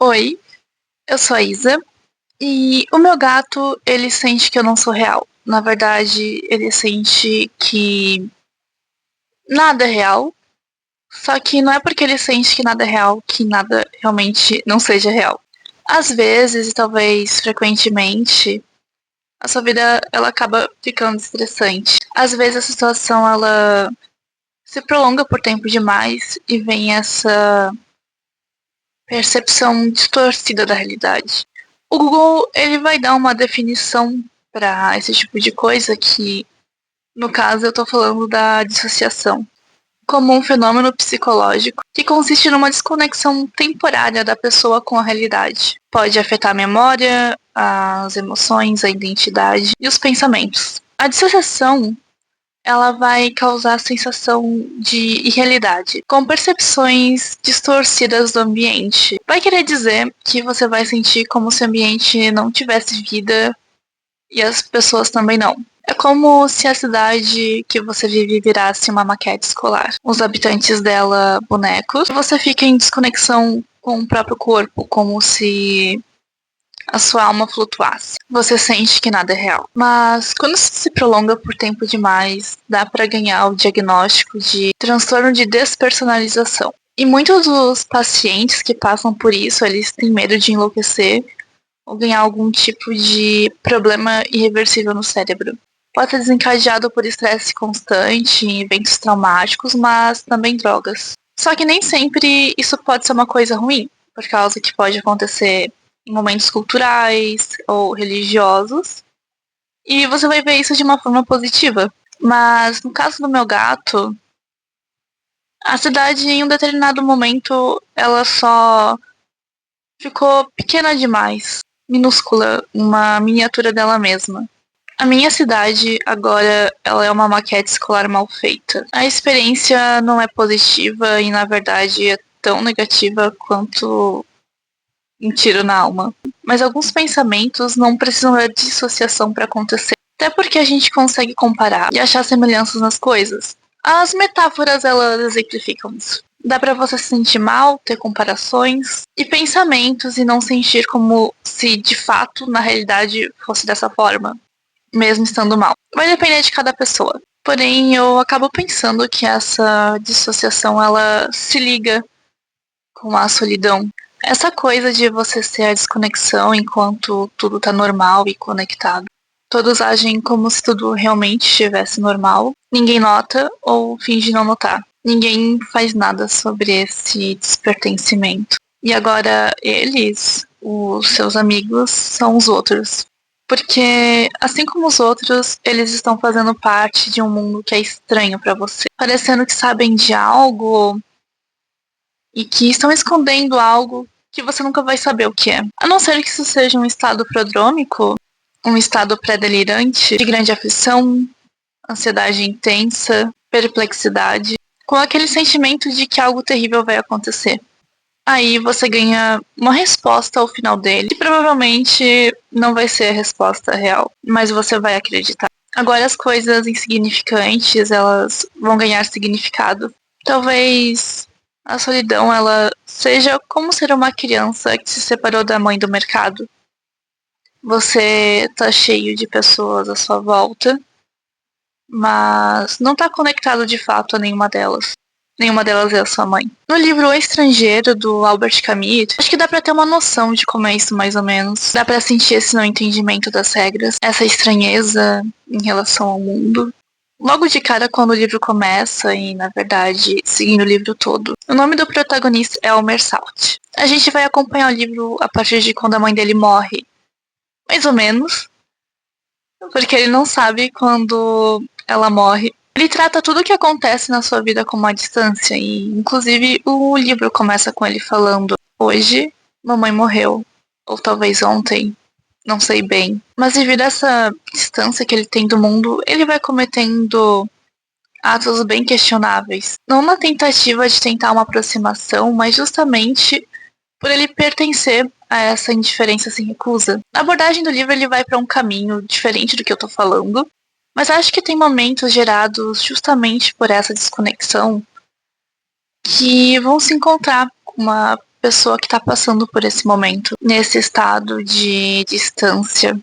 Oi, eu sou a Isa e o meu gato, ele sente que eu não sou real. Na verdade, ele sente que nada é real, só que não é porque ele sente que nada é real que nada realmente não seja real. Às vezes, e talvez frequentemente, a sua vida ela acaba ficando estressante. Às vezes a situação ela se prolonga por tempo demais e vem essa percepção distorcida da realidade. O Google ele vai dar uma definição para esse tipo de coisa que, no caso, eu estou falando da dissociação, como um fenômeno psicológico que consiste numa desconexão temporária da pessoa com a realidade. Pode afetar a memória, as emoções, a identidade e os pensamentos. A dissociação ela vai causar a sensação de irrealidade, com percepções distorcidas do ambiente. Vai querer dizer que você vai sentir como se o ambiente não tivesse vida e as pessoas também não. É como se a cidade que você vive virasse uma maquete escolar. Os habitantes dela, bonecos, e você fica em desconexão com o próprio corpo, como se a sua alma flutuasse. Você sente que nada é real. Mas quando isso se prolonga por tempo demais, dá para ganhar o diagnóstico de transtorno de despersonalização. E muitos dos pacientes que passam por isso, eles têm medo de enlouquecer ou ganhar algum tipo de problema irreversível no cérebro. Pode ser desencadeado por estresse constante, eventos traumáticos, mas também drogas. Só que nem sempre isso pode ser uma coisa ruim, por causa que pode acontecer em momentos culturais ou religiosos, e você vai ver isso de uma forma positiva. Mas no caso do meu gato, a cidade em um determinado momento ela só ficou pequena demais, minúscula, uma miniatura dela mesma. A minha cidade agora ela é uma maquete escolar mal feita. A experiência não é positiva e na verdade é tão negativa quanto um tiro na alma. Mas alguns pensamentos não precisam da dissociação para acontecer. Até porque a gente consegue comparar e achar semelhanças nas coisas. As metáforas, elas exemplificam isso. Dá pra você se sentir mal, ter comparações e pensamentos e não sentir como se de fato, na realidade, fosse dessa forma, mesmo estando mal. Vai depender de cada pessoa. Porém, eu acabo pensando que essa dissociação, ela se liga com a solidão. Essa coisa de você ser a desconexão enquanto tudo tá normal e conectado. Todos agem como se tudo realmente estivesse normal. Ninguém nota ou finge não notar. Ninguém faz nada sobre esse despertencimento. E agora eles, os seus amigos, são os outros. Porque, assim como os outros, eles estão fazendo parte de um mundo que é estranho pra você. Parecendo que sabem de algo e que estão escondendo algo que você nunca vai saber o que é. A não ser que isso seja um estado prodrômico, um estado pré-delirante, de grande aflição, ansiedade intensa, perplexidade, com aquele sentimento de que algo terrível vai acontecer. Aí você ganha uma resposta ao final dele, que provavelmente não vai ser a resposta real, mas você vai acreditar. Agora as coisas insignificantes, elas vão ganhar significado. Talvez a solidão, ela seja como ser uma criança que se separou da mãe do mercado. Você tá cheio de pessoas à sua volta, mas não tá conectado de fato a nenhuma delas. Nenhuma delas é a sua mãe. No livro O Estrangeiro, do Albert Camus, acho que dá pra ter uma noção de como é isso, mais ou menos. Dá pra sentir esse não entendimento das regras, essa estranheza em relação ao mundo. Logo de cara, quando o livro começa, e na verdade, seguindo o livro todo, o nome do protagonista é Homer Salt. A gente vai acompanhar o livro a partir de quando a mãe dele morre. Mais ou menos. Porque ele não sabe quando ela morre. Ele trata tudo o que acontece na sua vida com uma distância. E, inclusive, o livro começa com ele falando: hoje, mamãe morreu. Ou talvez ontem. Não sei bem. Mas devido a essa distância que ele tem do mundo, ele vai cometendo atos bem questionáveis. Não na tentativa de tentar uma aproximação, mas justamente por ele pertencer a essa indiferença sem recusa. A abordagem do livro ele vai para um caminho diferente do que eu tô falando, mas acho que tem momentos gerados justamente por essa desconexão que vão se encontrar com uma pessoa que está passando por esse momento, nesse estado de distância.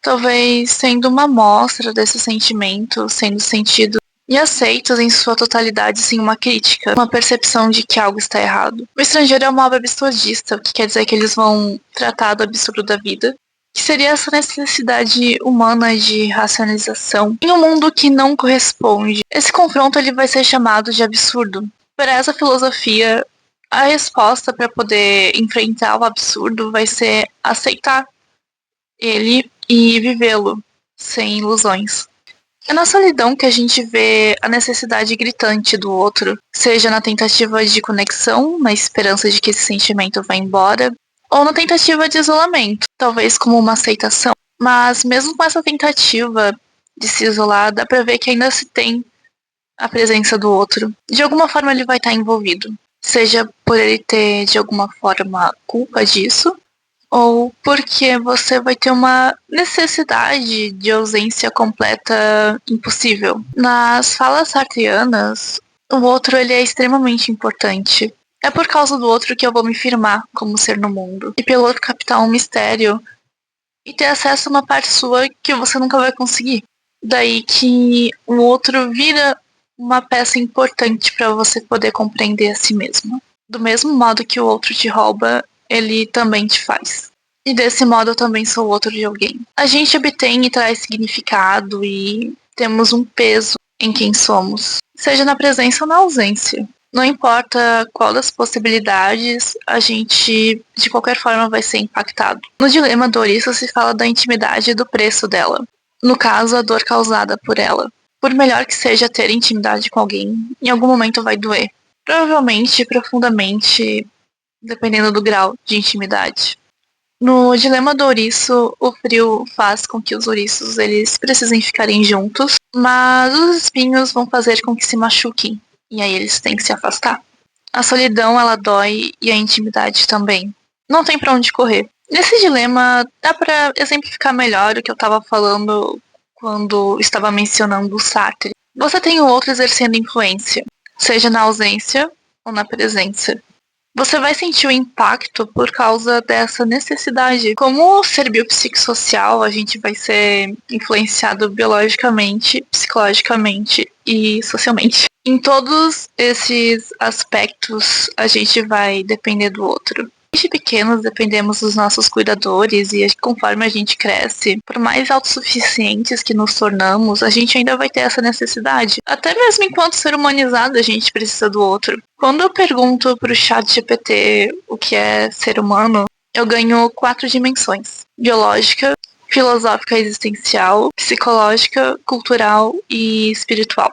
Talvez sendo uma amostra desse sentimento, sendo sentido e aceitos em sua totalidade sem uma crítica, uma percepção de que algo está errado. O estrangeiro é uma obra absurdista, o que quer dizer que eles vão tratar do absurdo da vida, que seria essa necessidade humana de racionalização em um mundo que não corresponde. Esse confronto ele vai ser chamado de absurdo. Para essa filosofia, a resposta para poder enfrentar o absurdo vai ser aceitar ele e vivê-lo sem ilusões. É na solidão que a gente vê a necessidade gritante do outro, seja na tentativa de conexão, na esperança de que esse sentimento vá embora, ou na tentativa de isolamento, talvez como uma aceitação. Mas mesmo com essa tentativa de se isolar, dá pra ver que ainda se tem a presença do outro. De alguma forma ele vai estar envolvido, seja por ele ter de alguma forma culpa disso, ou porque você vai ter uma necessidade de ausência completa impossível. Nas falas sartreanas, o outro ele é extremamente importante. É por causa do outro que eu vou me firmar como ser no mundo. E pelo outro captar um mistério e ter acesso a uma parte sua que você nunca vai conseguir. Daí que o outro vira uma peça importante para você poder compreender a si mesmo. Do mesmo modo que o outro te rouba, ele também te faz. E desse modo eu também sou outro de alguém. A gente obtém e traz significado e temos um peso em quem somos, seja na presença ou na ausência. Não importa qual das possibilidades, a gente de qualquer forma vai ser impactado. No dilema do ouriço se fala da intimidade e do preço dela. No caso, a dor causada por ela. Por melhor que seja ter intimidade com alguém, em algum momento vai doer. Provavelmente, profundamente, dependendo do grau de intimidade. No dilema do ouriço, o frio faz com que os ouriços eles precisem ficarem juntos, mas os espinhos vão fazer com que se machuquem, e aí eles têm que se afastar. A solidão, ela dói, e a intimidade também. Não tem pra onde correr. Nesse dilema, dá pra exemplificar melhor o que eu tava falando quando estava mencionando o Sartre. Você tem o outro exercendo influência, seja na ausência ou na presença. Você vai sentir o impacto por causa dessa necessidade. Como ser biopsicossocial, a gente vai ser influenciado biologicamente, psicologicamente e socialmente. Em todos esses aspectos, a gente vai depender do outro. Desde pequenos dependemos dos nossos cuidadores e conforme a gente cresce, por mais autossuficientes que nos tornamos, a gente ainda vai ter essa necessidade. Até mesmo enquanto ser humanizado, a gente precisa do outro. Quando eu pergunto pro ChatGPT o que é ser humano, eu ganho 4 dimensões: biológica, filosófica existencial, psicológica, cultural e espiritual.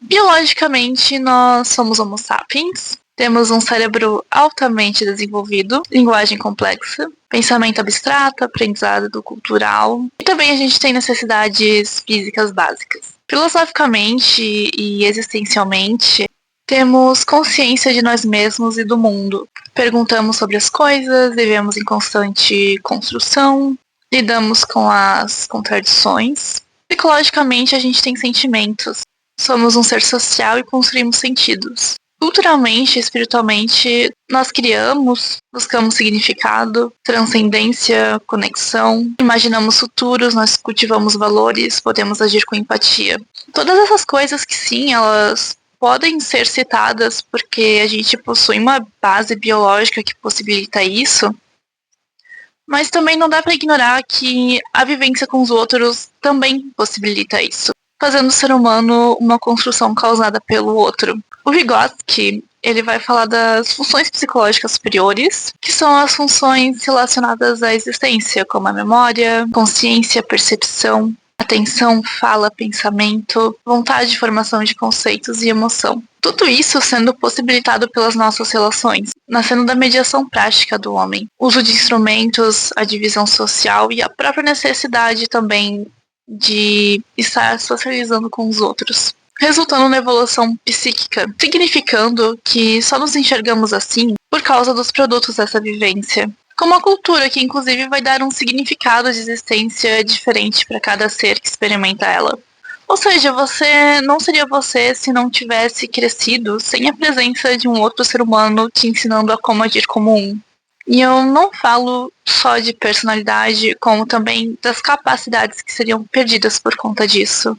Biologicamente, nós somos Homo sapiens. Temos um cérebro altamente desenvolvido, linguagem complexa, pensamento abstrato, aprendizado cultural. E também a gente tem necessidades físicas básicas. Filosoficamente e existencialmente, temos consciência de nós mesmos e do mundo. Perguntamos sobre as coisas, vivemos em constante construção, lidamos com as contradições. Psicologicamente, a gente tem sentimentos. Somos um ser social e construímos sentidos. Culturalmente e espiritualmente, nós criamos, buscamos significado, transcendência, conexão, imaginamos futuros, nós cultivamos valores, podemos agir com empatia. Todas essas coisas que sim, elas podem ser citadas porque a gente possui uma base biológica que possibilita isso, mas também não dá para ignorar que a vivência com os outros também possibilita isso, fazendo o ser humano uma construção causada pelo outro. O Vygotsky, ele vai falar das funções psicológicas superiores, que são as funções relacionadas à existência, como a memória, consciência, percepção, atenção, fala, pensamento, vontade, formação de conceitos e emoção. Tudo isso sendo possibilitado pelas nossas relações, nascendo da mediação prática do homem, uso de instrumentos, a divisão social e a própria necessidade também de estar socializando com os outros, resultando na evolução psíquica, significando que só nos enxergamos assim por causa dos produtos dessa vivência. Como a cultura, que inclusive vai dar um significado de existência diferente para cada ser que experimenta ela. Ou seja, você não seria você se não tivesse crescido sem a presença de um outro ser humano te ensinando a como agir como um. E eu não falo só de personalidade, como também das capacidades que seriam perdidas por conta disso.